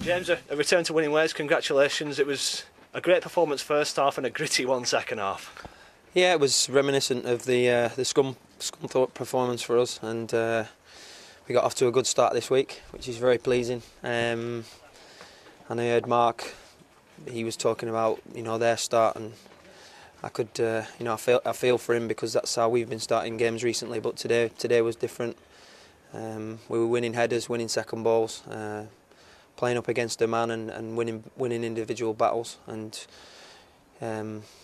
James, a return to winning ways. Congratulations. It was a great performance first half and a gritty one second half. Yeah, it was reminiscent of the Scunthorpe performance for us, and we got off to a good start this week, which is very pleasing. And I heard Mark, he was talking about their start, and I could I feel for him because that's how we've been starting games recently. But today was different. We were winning headers, winning second balls, playing up against a man and winning individual battles. And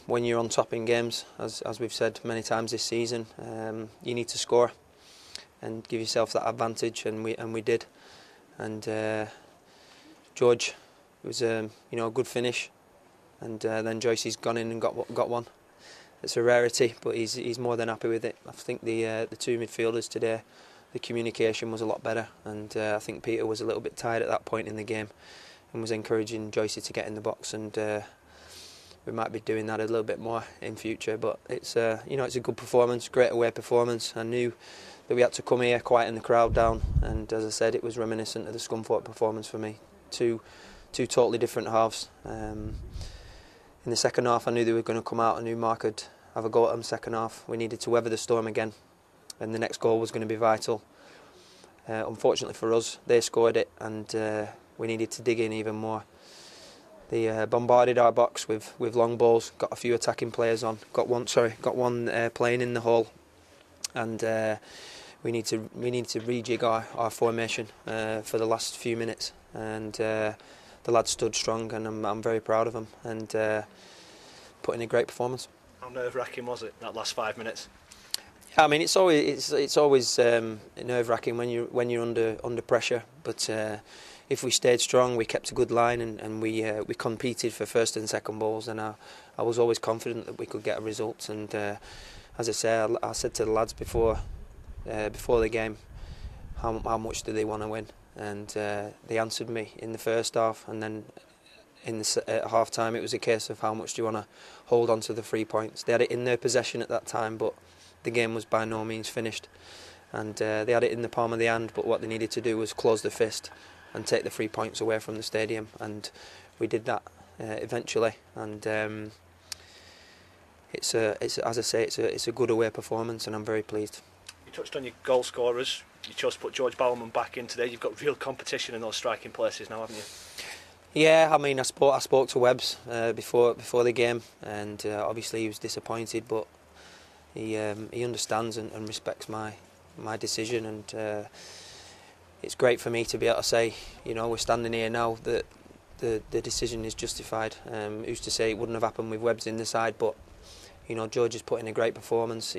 when you're on top in games, as we've said many times this season, you need to score and give yourself that advantage, and we did. And George, it was a good finish, and then Joyce's gone in and got one. It's a rarity, but he's more than happy with it. I think the two midfielders today, the communication was a lot better, and I think Peter was a little bit tired at that point in the game and was encouraging Joyce to get in the box, and we might be doing that a little bit more in future. But it's it's a good performance, great away performance. I knew that we had to come here, quieten the crowd down, and as I said, it was reminiscent of the Scunthorpe performance for me. Two totally different halves. In the second half, I knew they were going to come out. I knew Mark would have a go at them second half. We needed to weather the storm again, and the next goal was going to be vital. Unfortunately for us, they scored it, and we needed to dig in even more. They bombarded our box with long balls, got a few attacking players on, got one playing in the hole, and we need to rejig our formation for the last few minutes. And the lads stood strong, and I'm very proud of them, and put in a great performance. How nerve-wracking was it, that last 5 minutes? I mean, it's always nerve-wracking when you're under pressure. But if we stayed strong, we kept a good line, and we competed for first and second balls, and I was always confident that we could get a result. And as I say, I said to the lads before the game, how much do they want to win? And they answered me in the first half, and then at half time it was a case of how much do you want to hold on to the 3 points. They had it in their possession at that time, but the game was by no means finished, and they had it in the palm of the hand, but what they needed to do was close the fist and take the 3 points away from the stadium, and we did that eventually. And it's as I say, it's a good away performance, and I'm very pleased. You touched on your goal scorers. You chose to put George Bowerman back in today. You've got real competition in those striking places now, haven't you? Yeah, I mean, I spoke to Webbs before the game, and obviously he was disappointed, but he understands and respects my decision, and it's great for me to be able to say, we're standing here now that the decision is justified. Who's to say it wouldn't have happened with Webbs in the side? But George has put in a great performance.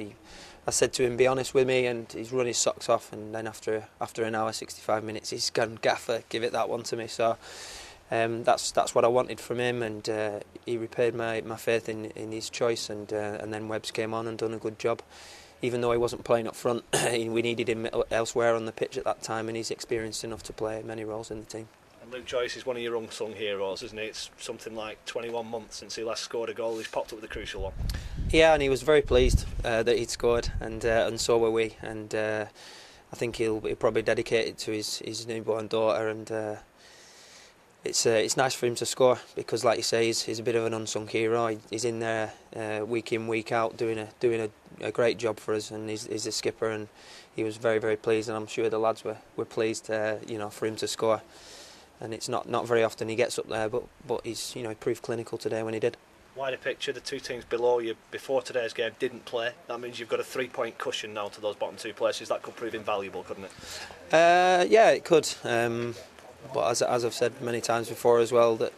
I said to him, be honest with me, and he's run his socks off, and then after an hour, 65 minutes, he's gone, Gaffer, give it that one to me. So that's what I wanted from him, and he repaid my faith in his choice, and then Webbs came on and done a good job. Even though he wasn't playing up front, we needed him elsewhere on the pitch at that time, and he's experienced enough to play many roles in the team. And Luke Joyce is one of your unsung heroes, isn't he? It's something like 21 months since he last scored a goal. He's popped up with a crucial one. Yeah, and he was very pleased that he'd scored, and so were we. And I think he'll probably dedicate it to his newborn daughter, and it's nice for him to score because, like you say, he's a bit of an unsung hero. He's in there week in, week out, doing a great job for us, and he's a skipper, and he was very, very pleased, and I'm sure the lads were pleased, for him to score. And it's not very often he gets up there, but he's proved clinical today when he did. Wider picture, the two teams below you before today's game didn't play. That means you've got a 3-point cushion now to those bottom two places. That could prove invaluable, couldn't it? Yeah, it could. But as I've said many times before as well, that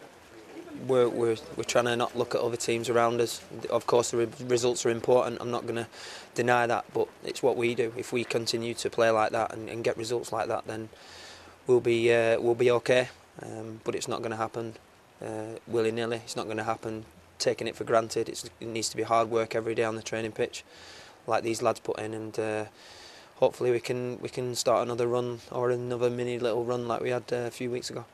we're trying to not look at other teams around us. Of course, the results are important. I'm not going to deny that, but it's what we do. If we continue to play like that and get results like that, then we'll be okay. But it's not going to happen willy-nilly. It's not going to happen taking it for granted. It needs to be hard work every day on the training pitch, like these lads put in, and hopefully we can start another run or another mini little run like we had a few weeks ago.